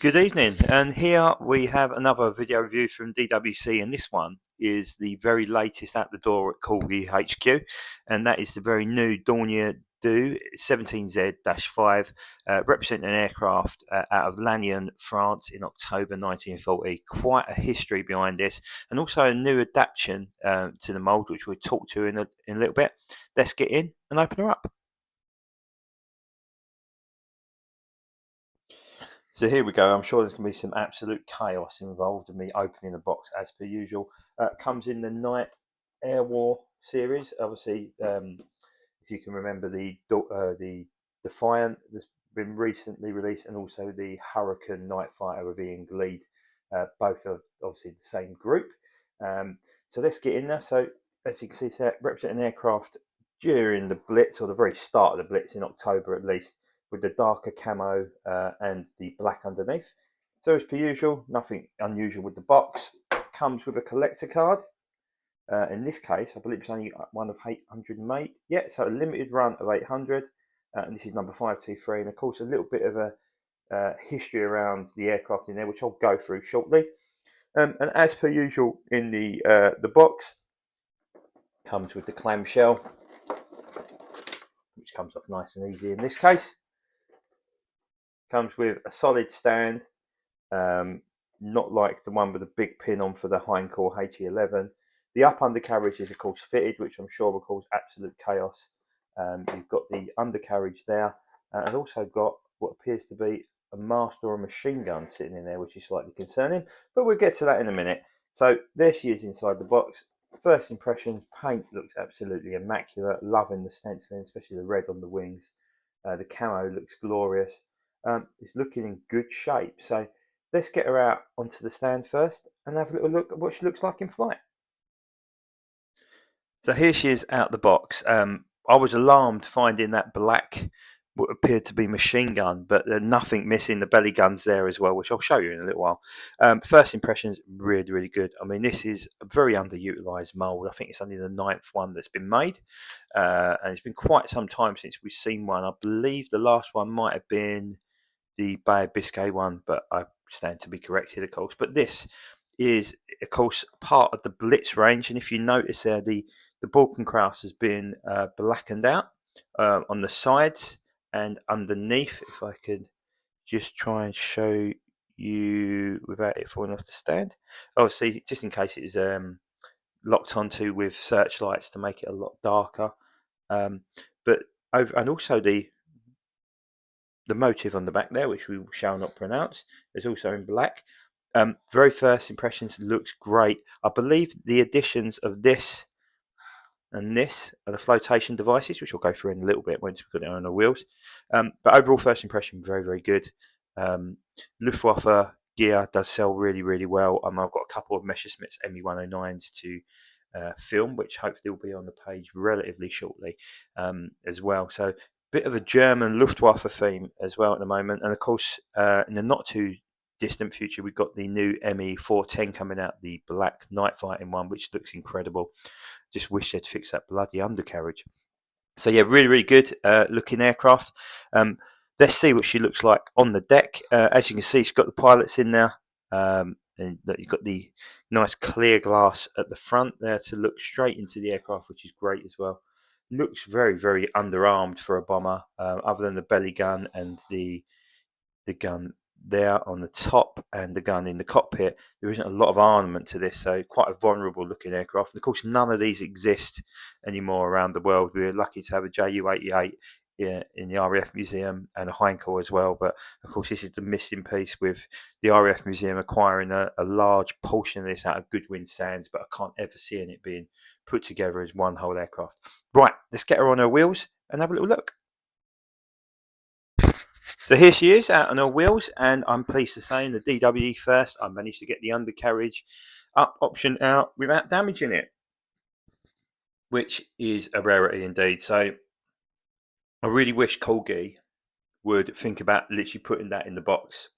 Good evening, and here we have another video review from DWC, and this one is the very latest at the door at Corgi HQ, and that is the very new Dornier do17-Z-5, representing an aircraft out of Lannion, France in October 1940. Quite a history behind this, and also a new adaptation to the mould, which we'll talk to in a little bit. Let's get in and open her up. So here we go. I'm sure there's going to be some absolute chaos involved in me opening the box as per usual. Comes in the Night Air War series. Obviously, if you can remember the Defiant that's been recently released, and also the Hurricane Night Fighter with Ian Gleed, both of obviously the same group. So let's get in there. So as you can see, it's representing an aircraft during the Blitz, or the very start of the Blitz in October at least, with the darker camo and the black underneath. So as per usual, nothing unusual with the box. Comes with a collector card. In this case, I believe it's only one of 808. Yeah, so a limited run of 800. And this is number 523. And of course, a little bit of a history around the aircraft in there, which I'll go through shortly. And as per usual in the box, comes with the clamshell, which comes off nice and easy in this case. Comes with a solid stand, not like the one with the big pin on for the Heinkel HE11. The up undercarriage is of course fitted, which I'm sure will cause absolute chaos. You've got the undercarriage there, and also got what appears to be a master or a machine gun sitting in there, which is slightly concerning, but we'll get to that in a minute. So there she is inside the box. First impressions, paint looks absolutely immaculate. Loving the stenciling, especially the red on the wings. The camo looks glorious. It's looking in good shape. So let's get her out onto the stand first and have a little look at what she looks like in flight. So here she is out the box. I was alarmed finding that black, what appeared to be machine gun, but there's nothing missing. The belly gun's there as well, which I'll show you in a little while. First impressions, really, really good. I mean, this is a very underutilized mould. I think it's only the 9th one that's been made. And it's been quite some time since we've seen one. I believe the last one might have been the Bay of Biscay one, but I stand to be corrected, of course. But this is, of course, part of the Blitz range. And if you notice there, the Balkan cross has been blackened out on the sides and underneath. If I could just try and show you without it falling off the stand. Obviously, just in case it is locked onto with searchlights to make it a lot darker. But over, and also the motive on the back there, which we shall not pronounce, is also in black. Very first impressions, looks great. I believe the additions of this and this are the flotation devices, which we'll go through in a little bit once we've got it on our wheels. But overall first impression, very, very good. Luftwaffe gear does sell really, really well. I've got a couple of Messerschmitt ME109s to film, which hopefully will be on the page relatively shortly as well. So bit of a German Luftwaffe theme as well at the moment. And of course, in the not too distant future, we've got the new ME410 coming out, the black night fighting one, which looks incredible. Just wish they'd fix that bloody undercarriage. So yeah, really, really good looking aircraft. Let's see what she looks like on the deck. As you can see, she's got the pilots in there. And you've got the nice clear glass at the front there to look straight into the aircraft, which is great as well. Looks very, very underarmed for a bomber, other than the belly gun and the gun there on the top and the gun in the cockpit. There isn't a lot of armament to this, so quite a vulnerable looking aircraft. And of course, none of these exist anymore around the world. We're lucky to have a Ju-88 in the RAF Museum and a Heinkel as well, but of course this is the missing piece, with the RAF Museum acquiring a large portion of this out of Goodwin Sands, but I can't ever see it being put together as one whole aircraft. Right, let's get her on her wheels and have a little look. So here she is out on her wheels, and I'm pleased to say in the DW first, I managed to get the undercarriage up option out without damaging it, which is a rarity indeed. So I really wish Corgi would think about literally putting that in the box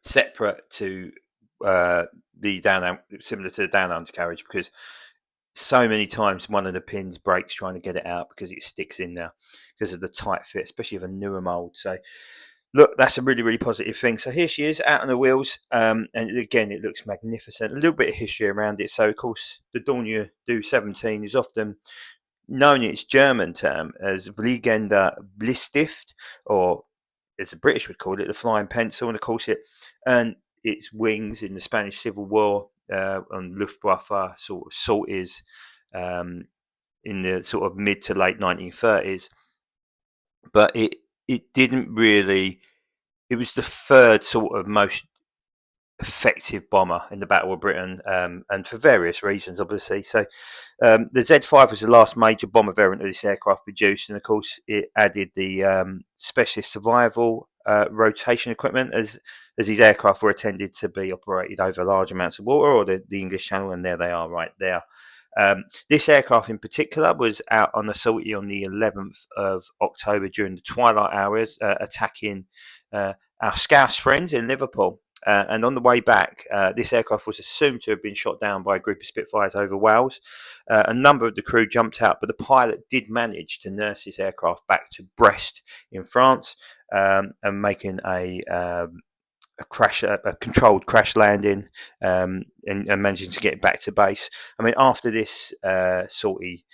separate to the down, similar to the down undercarriage, because so many times one of the pins breaks trying to get it out because it sticks in there because of the tight fit, especially of a newer mold. So look, that's a really, really positive thing. So here she is out on the wheels, and again, it looks magnificent. A little bit of history around it. So, of course, the Dornier do17 is often known in its German term as Fliegender Bleistift, or as the British would call it, the flying pencil. And of course, it earned its wings in the Spanish Civil War on Luftwaffe sort of sorties in the sort of mid to late 1930s. But it didn't really. It was the third sort of most effective bomber in the Battle of Britain, and for various reasons, obviously. So the Z5 was the last major bomber variant of this aircraft produced, and of course, it added the specialist survival rotation equipment as these aircraft were intended to be operated over large amounts of water or the English Channel, and there they are right there. This aircraft in particular was out on a sortie on the 11th of October during the twilight hours, attacking our Scouse friends in Liverpool. And on the way back, this aircraft was assumed to have been shot down by a group of Spitfires over Wales. A number of the crew jumped out, but the pilot did manage to nurse this aircraft back to Brest in France, and making a controlled crash landing, and managing to get back to base. I mean, after this sortie,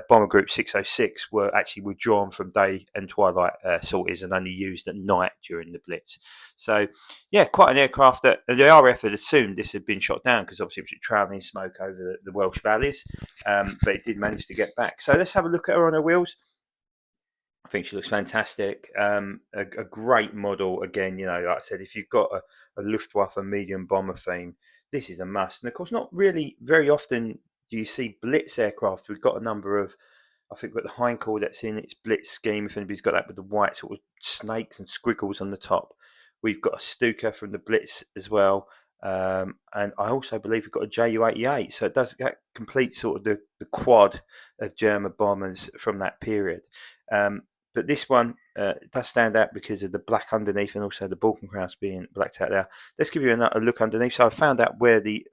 Bomber Group 606 were actually withdrawn from day and twilight sorties and only used at night during the blitz. So, yeah, quite an aircraft that the RAF had assumed this had been shot down because obviously it was travelling smoke over the Welsh valleys, but it did manage to get back. So let's have a look at her on her wheels. I think she looks fantastic. A great model. Again, like I said, if you've got a Luftwaffe medium bomber theme, this is a must. And of course, not really very often do you see blitz aircraft. We've got a number of, I think we've got the Heinkel that's in its blitz scheme. If anybody's got that with the white sort of snakes and squiggles on the top. We've got a Stuka from the blitz as well. And I also believe we've got a Ju-88. So it does complete sort of the quad of German bombers from that period. But this one does stand out because of the black underneath and also the Balkan crowns being blacked out there. Let's give you a look underneath. So I found out where the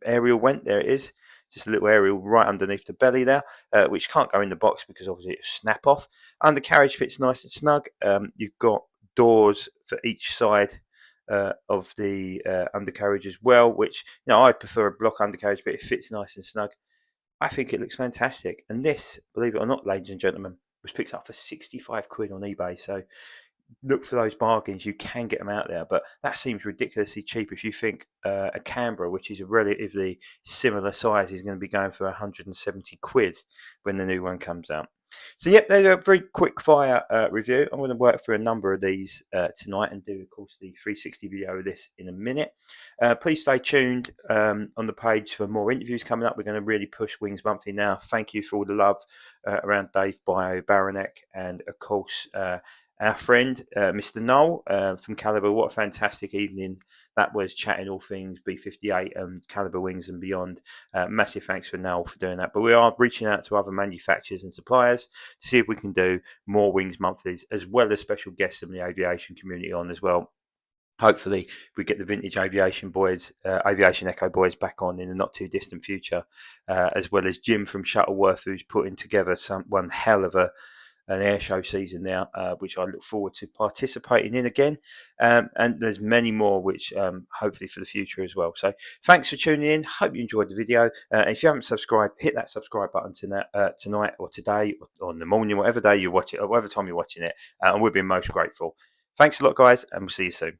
aerial went. There it is. Just a little aerial right underneath the belly there, which can't go in the box because obviously it'll snap off. Undercarriage fits nice and snug. You've got doors for each side of the undercarriage as well, which I prefer a block undercarriage, but it fits nice and snug. I think it looks fantastic. And this, believe it or not, ladies and gentlemen, was picked up for 65 quid on eBay. So look for those bargains. You can get them out there, but that seems ridiculously cheap if you think a Canberra, which is a relatively similar size, is going to be going for 170 quid when the new one comes out. So, yep, there's a very quick fire review. I'm going to work through a number of these tonight and do, of course, the 360 video of this in a minute. Please stay tuned on the page for more interviews coming up. We're going to really push Wings Monthly now. Thank you for all the love around Dave Bio Baronek and, of course, our friend, Mr. Noel from Calibre. What a fantastic evening that was, chatting all things B-58 and Calibre wings and beyond. Massive thanks for Noel for doing that. But we are reaching out to other manufacturers and suppliers to see if we can do more Wings Monthlies, as well as special guests from the aviation community on as well. Hopefully, we get the vintage aviation boys, Aviation Echo boys back on in the not too distant future, as well as Jim from Shuttleworth, who's putting together one hell of an air show season now, which I look forward to participating in again. And there's many more, which hopefully for the future as well. So thanks for tuning in. Hope you enjoyed the video. If you haven't subscribed, hit that subscribe button tonight or today or in the morning, whatever day you watch it, or whatever time you're watching it. And we'll be most grateful. Thanks a lot, guys, and we'll see you soon.